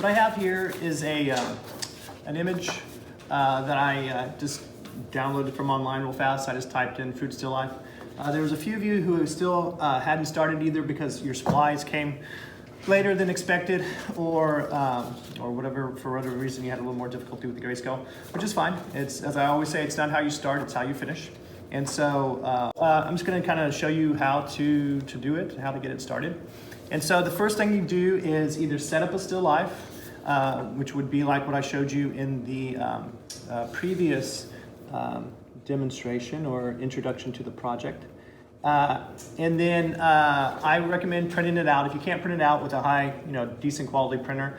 what I have here is an image that I just downloaded from online real fast. I just typed in fruit still life. There was a few of you who still hadn't started either because your supplies came later than expected, or whatever, for whatever reason you had a little more difficulty with the grayscale, which is fine. It's, as I always say, it's not how you start, it's how you finish. And so I'm just going to kind of show you how to do it, how to get it started. And so the first thing you do is either set up a still life, which would be like what I showed you in the previous demonstration or introduction to the project. And then I recommend printing it out. If you can't print it out with a high, decent quality printer,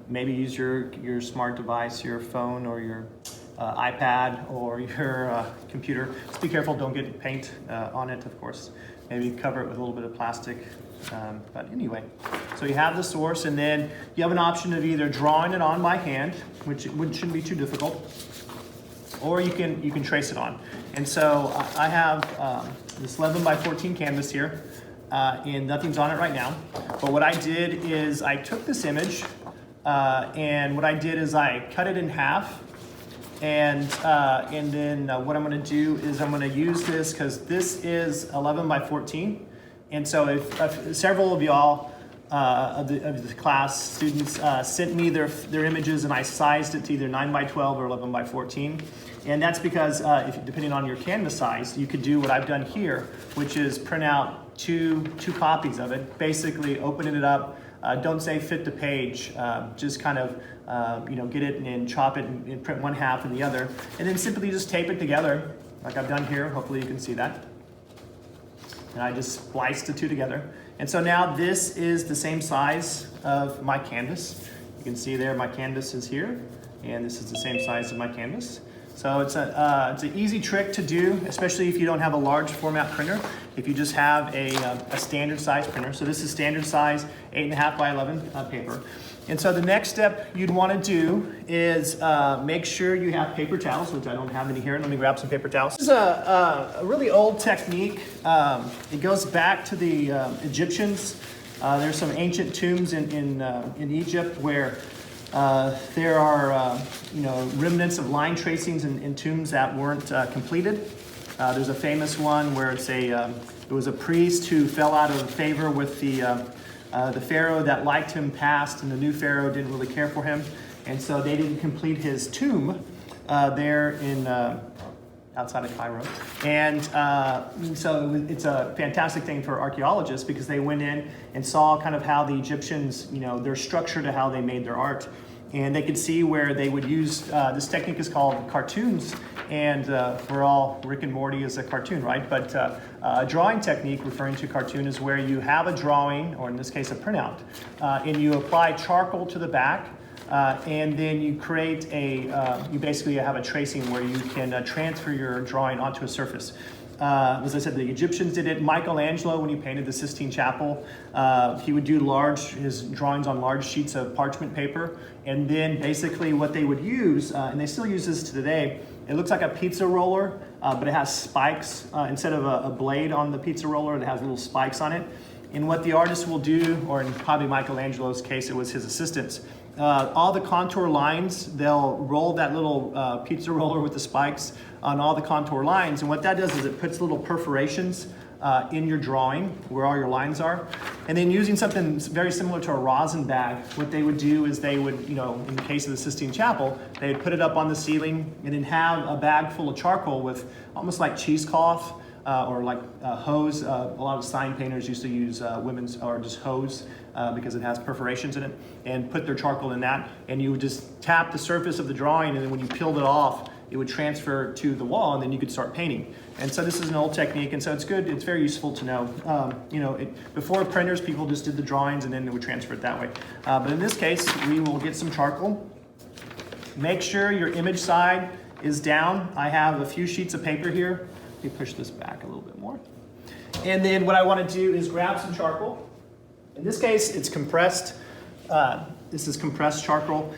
maybe use your smart device, your phone or your iPad or your computer. Just be careful, don't get paint on it, of course. Maybe cover it with a little bit of plastic. But anyway, so you have the source, and then you have an option of either drawing it on by hand, which shouldn't be too difficult, or you can trace it on. And so I have this 11 by 14 canvas here, and nothing's on it right now. But what I did is I took this image, and what I did is I cut it in half, and then what I'm going to do is I'm going to use this because this is 11 by 14. And so if several of y'all of the class students sent me their images, and I sized it to either 9 by 12 or 11 by 14. And that's because depending on your canvas size, you could do what I've done here, which is print out two copies of it, basically opening it up. Don't say fit to page, just kind of get it and chop it and print one half and the other, and then simply just tape it together like I've done here. Hopefully you can see that. And I just spliced the two together. And so now this is the same size of my canvas. You can see there my canvas is here, and this is the same size of my canvas. So it's an easy trick to do, especially if you don't have a large format printer, if you just have a standard size printer. So this is standard size 8.5 by 11 paper. And so the next step you'd want to do is make sure you have paper towels, which I don't have any here. Let me grab some paper towels. This is a really old technique. It goes back to the Egyptians. There's some ancient tombs in Egypt where there are remnants of line tracings in tombs that weren't completed. There's a famous one where it was a priest who fell out of favor with the pharaoh that liked him passed, and the new pharaoh didn't really care for him, and so they didn't complete his tomb there in outside of Cairo. And so it's a fantastic thing for archaeologists because they went in and saw kind of how the Egyptians, their structure to how they made their art. And they could see where they would use, this technique is called cartoons, and we're all, Rick and Morty is a cartoon, right? But a drawing technique referring to cartoon is where you have a drawing, or in this case a printout, and you apply charcoal to the back, and then you create you basically have a tracing where you can transfer your drawing onto a surface. As I said, the Egyptians did it. Michelangelo, when he painted the Sistine Chapel, he would do his drawings on large sheets of parchment paper. And then basically what they would use, and they still use this to today, it looks like a pizza roller, but it has spikes. Instead of a blade on the pizza roller, it has little spikes on it. And what the artist will do, or in probably Michelangelo's case, it was his assistants, all the contour lines, they'll roll that little pizza roller with the spikes on all the contour lines. And what that does is it puts little perforations in your drawing where all your lines are. And then using something very similar to a rosin bag, what they would do is they would, in the case of the Sistine Chapel, they would put it up on the ceiling and then have a bag full of charcoal with almost like cheesecloth or like hose. A lot of sign painters used to use women's or just hose because it has perforations in it, and put their charcoal in that. And you would just tap the surface of the drawing, and then when you peeled it off, it would transfer to the wall, and then you could start painting. And so this is an old technique, and so it's good. It's very useful to know. Before printers, people just did the drawings, and then they would transfer it that way. But in this case, we will get some charcoal. Make sure your image side is down. I have a few sheets of paper here. Let me push this back a little bit more. And then what I want to do is grab some charcoal. In this case, it's compressed. This is compressed charcoal.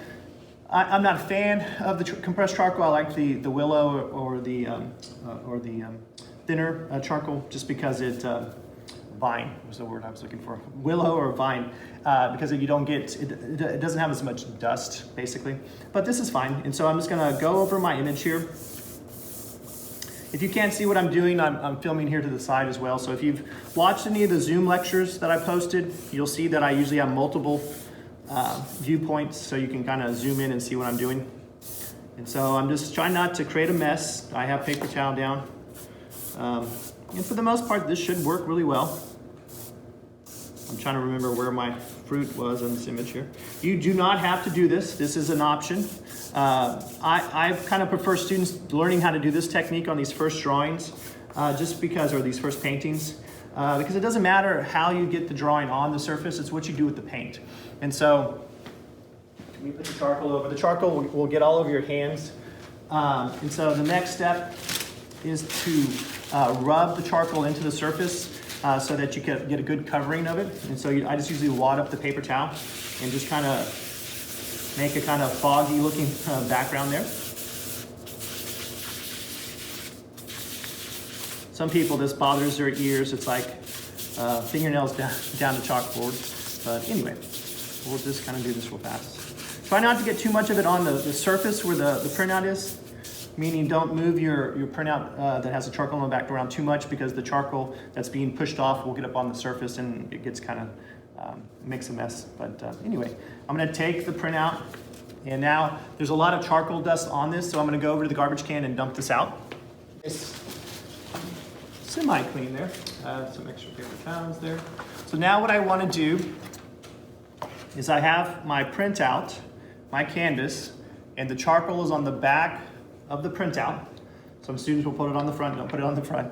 I'm not a fan of the compressed charcoal. I like the willow or the thinner charcoal, just because it vine was the word I was looking for. Willow or vine, because you don't get, it doesn't have as much dust basically, but this is fine. And so I'm just gonna go over my image here. If you can't see what I'm doing, I'm filming here to the side as well. So if you've watched any of the Zoom lectures that I posted, you'll see that I usually have multiple viewpoints, so you can kind of zoom in and see what I'm doing. And so I'm just trying not to create a mess. I have paper towel down. And for the most part, this should work really well. I'm trying to remember where my fruit was in this image here. You do not have to do this. This is an option. I kind of prefer students learning how to do this technique on these first drawings, just because, or these first paintings, because it doesn't matter how you get the drawing on the surface, it's what you do with the paint. And so, let me put the charcoal over. The charcoal will get all over your hands. And so the next step is to rub the charcoal into the surface so that you can get a good covering of it. And so I just usually wad up the paper towel and just kind of make a kind of foggy looking background there. Some people, this bothers their ears. It's like fingernails down the chalkboard. But anyway, we'll just kind of do this real fast. Try not to get too much of it on the surface where the printout is, meaning don't move your printout that has the charcoal in the background too much, because the charcoal that's being pushed off will get up on the surface and it gets kind of, makes a mess. But anyway, I'm gonna take the printout, and now there's a lot of charcoal dust on this, so I'm gonna go over to the garbage can and dump this out. It's semi-clean there. Some extra paper towels there. So now what I wanna do is I have my printout, my canvas, and the charcoal is on the back of the printout. Some students will put it on the front, don't put it on the front.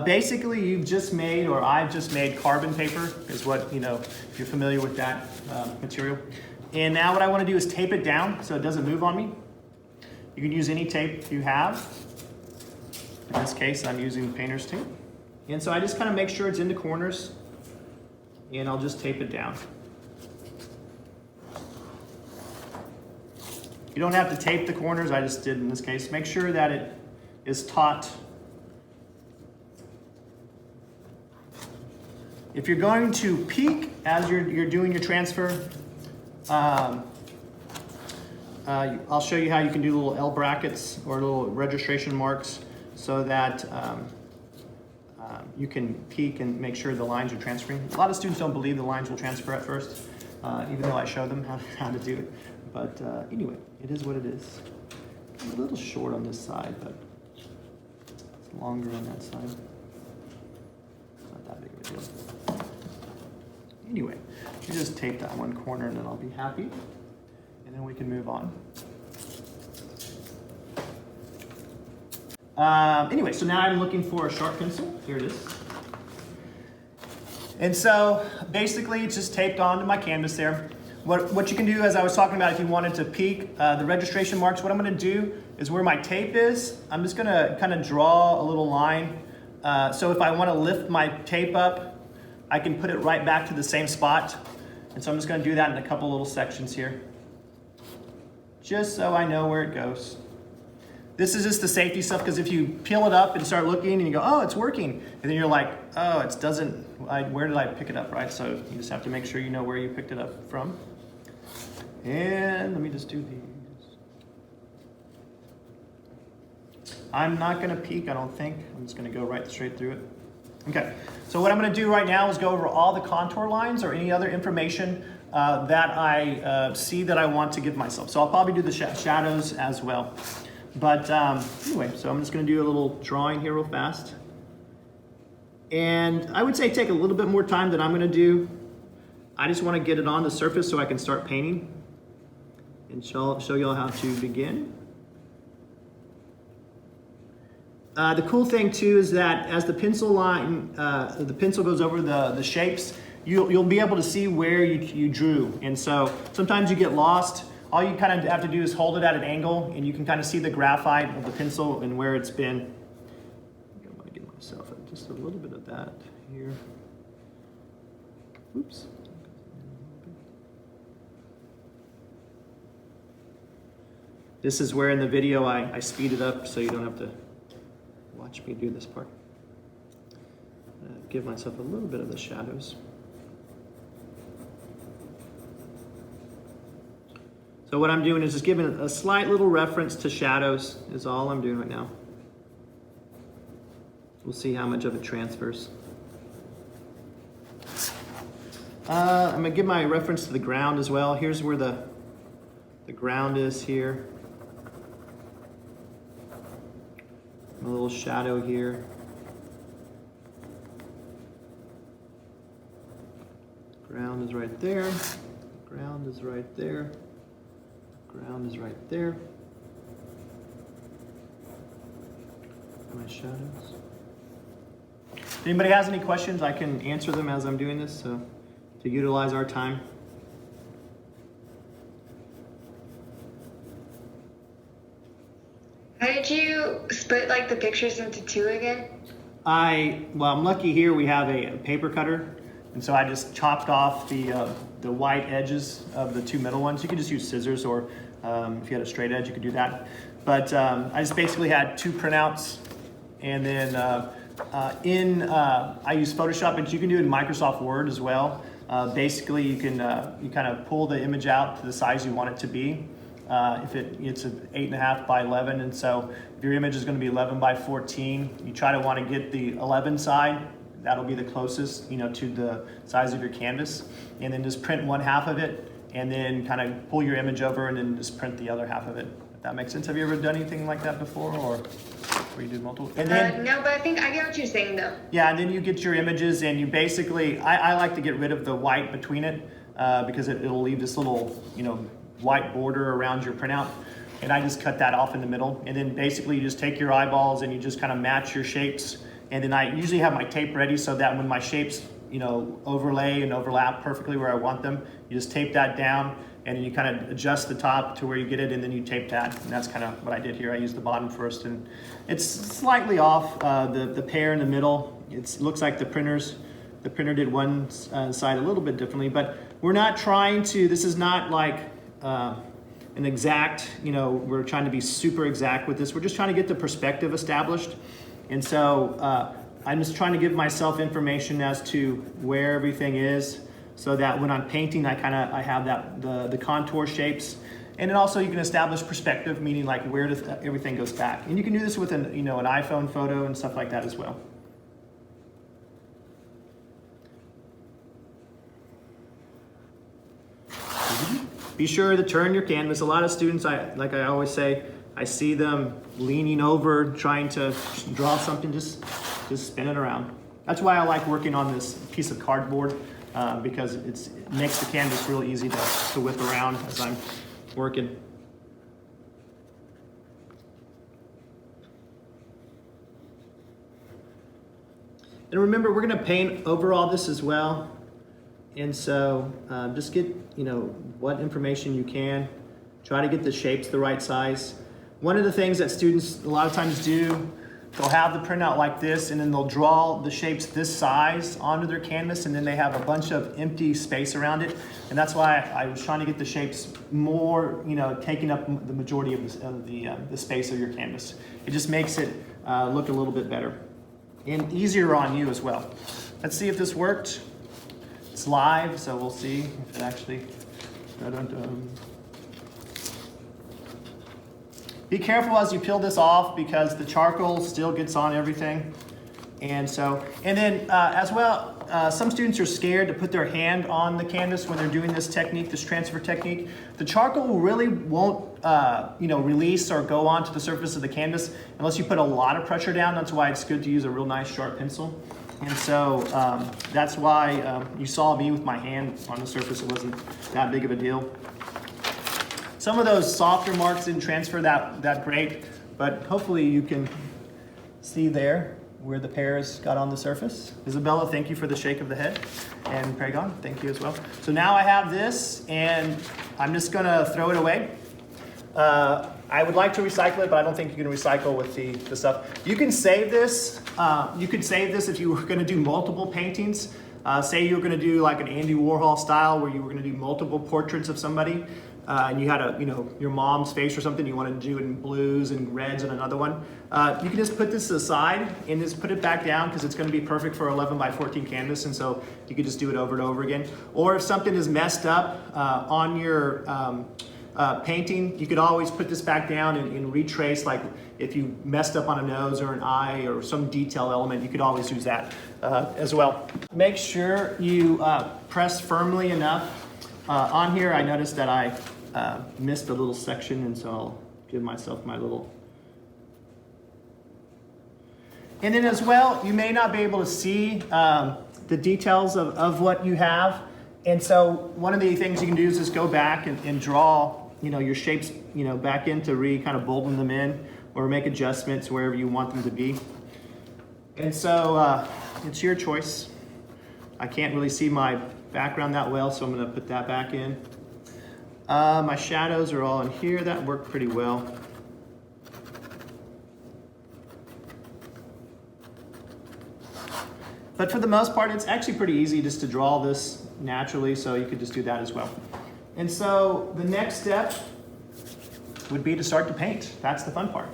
Basically, you've just made, or I've just made carbon paper, is what, you know, if you're familiar with that material. And now what I want to do is tape it down so it doesn't move on me. You can use any tape you have. In this case, I'm using painter's tape. And so I just kind of make sure it's in the corners, and I'll just tape it down. You don't have to tape the corners, I just did in this case. Make sure that it is taut. If you're going to peek as you're doing your transfer, I'll show you how you can do little L brackets or little registration marks so that you can peek and make sure the lines are transferring. A lot of students don't believe the lines will transfer at first, even though I show them how to do it. But anyway, it is what it is. I'm a little short on this side, but it's longer on that side. Not that big of a deal. Anyway, you just tape that one corner and then I'll be happy. And then we can move on. Anyway, so now I'm looking for a sharp pencil. Here it is. And so basically it's just taped onto my canvas there. What you can do, as I was talking about, if you wanted to peek the registration marks, what I'm gonna do is where my tape is, I'm just gonna kind of draw a little line. So if I wanna lift my tape up, I can put it right back to the same spot. And so I'm just gonna do that in a couple little sections here, just so I know where it goes. This is just the safety stuff, because if you peel it up and start looking and you go, oh, it's working, and then you're like, oh, it doesn't, where did I pick it up, right? So you just have to make sure you know where you picked it up from. And let me just do these. I'm not gonna peek, I don't think. I'm just gonna go right straight through it. Okay, so what I'm gonna do right now is go over all the contour lines or any other information that I see that I want to give myself. So I'll probably do the shadows as well. But anyway, so I'm just gonna do a little drawing here real fast. And I would say take a little bit more time than I'm gonna do. I just wanna get it on the surface so I can start painting and show you all how to begin. The cool thing too is that as the pencil line, the pencil goes over the shapes, you'll be able to see where you drew. And so sometimes you get lost. All you kind of have to do is hold it at an angle and you can kind of see the graphite of the pencil and where it's been. I think I'm gonna give myself just a little bit of that here. Oops. This is where in the video I speed it up so you don't have to watch me do this part. give myself a little bit of the shadows. So what I'm doing is just giving a slight little reference to shadows is all I'm doing right now. We'll see how much of it transfers. I'm gonna give my reference to the ground as well. Here's where the ground is here. A little shadow here. Ground is right there. Ground is right there. Ground is right there. My shadows. If anybody has any questions, I can answer them as I'm doing this, so to utilize our time. How did you split like the pictures into two again? Well, I'm lucky here we have a paper cutter, and so I just chopped off the white edges of the two middle ones. You could just use scissors, or if you had a straight edge, you could do that. But I just basically had two printouts, and then I use Photoshop, but you can do it in Microsoft Word as well. Basically, you kind of pull the image out to the size you want it to be. If it's an 8.5 by 11, and so if your image is going to be 11 by 14, you try to want to get the 11 side. That'll be the closest, to the size of your canvas, and then just print one half of it, and then kind of pull your image over, and then just print the other half of it. If that makes sense. Have you ever done anything like that before, or where you do multiple? And then, no, but I think I get what you're saying though. Yeah, and then you get your images, and you basically, I like to get rid of the white between it because it'll leave this little, white border around your printout, and I just cut that off in the middle, and then basically you just take your eyeballs and you just kind of match your shapes, and then I usually have my tape ready so that when my shapes overlay and overlap perfectly where I want them, you just tape that down, and then you kind of adjust the top to where you get it, and then you tape that, and that's kind of what I did here. I used the bottom first, and it's slightly off the pair in the middle. It looks like the printer did one side a little bit differently, but we're not trying to, this is not like an exact, we're trying to be super exact with this. We're just trying to get the perspective established. And so I'm just trying to give myself information as to where everything is, so that when I'm painting, I have the contour shapes. And then also you can establish perspective, meaning like where does everything goes back. And you can do this with an iPhone photo and stuff like that as well. Be sure to turn your canvas. A lot of students, like I always say, I see them leaning over, trying to draw something, just spin it around. That's why I like working on this piece of cardboard, because it makes the canvas real easy to whip around as I'm working. And remember, we're gonna paint over all this as well. And so just get, what information you can. Try to get the shapes the right size. One of the things that students a lot of times do, they'll have the printout like this, and then they'll draw the shapes this size onto their canvas, and then they have a bunch of empty space around it. And that's why I was trying to get the shapes more, taking up the majority of the space of your canvas. It just makes it look a little bit better and easier on you as well. Let's see if this worked. It's live, so we'll see if it actually. Be careful as you peel this off, because the charcoal still gets on everything. And then as well, some students are scared to put their hand on the canvas when they're doing this technique, this transfer technique. The charcoal really won't, release or go onto the surface of the canvas unless you put a lot of pressure down. That's why it's good to use a real nice sharp pencil. And so that's why you saw me with my hand on the surface. It wasn't that big of a deal. Some of those softer marks didn't transfer that great, but hopefully you can see there where the pears got on the surface. Isabella, thank you for the shake of the head. And Paragon, thank you as well. So now I have this, and I'm just gonna throw it away. I would like to recycle it, but I don't think you can recycle with the stuff. You can save this. You could save this if you were gonna do multiple paintings. Say you're going to do like an Andy Warhol style where you were going to do multiple portraits of somebody, and you had your mom's face or something, you want to do it in blues and reds and another one. You can just put this aside and just put it back down because it's going to be perfect for 11 by 14 canvas, and so you could just do it over and over again. Or if something is messed up on your painting, you could always put this back down and retrace, like if you messed up on a nose or an eye or some detail element, you could always use that as well. Make sure you press firmly enough. On here, I noticed that I missed a little section, and so I'll give myself my little. And then as well, you may not be able to see the details of what you have. And so one of the things you can do is just go back and draw your shapes back in to kind of bolden them in or make adjustments wherever you want them to be. And so it's your choice. I can't really see my background that well, so I'm going to put that back in. My shadows are all in here. That worked pretty well. But for the most part, it's actually pretty easy just to draw this naturally, so you could just do that as well. And so the next step would be to start to paint. That's the fun part.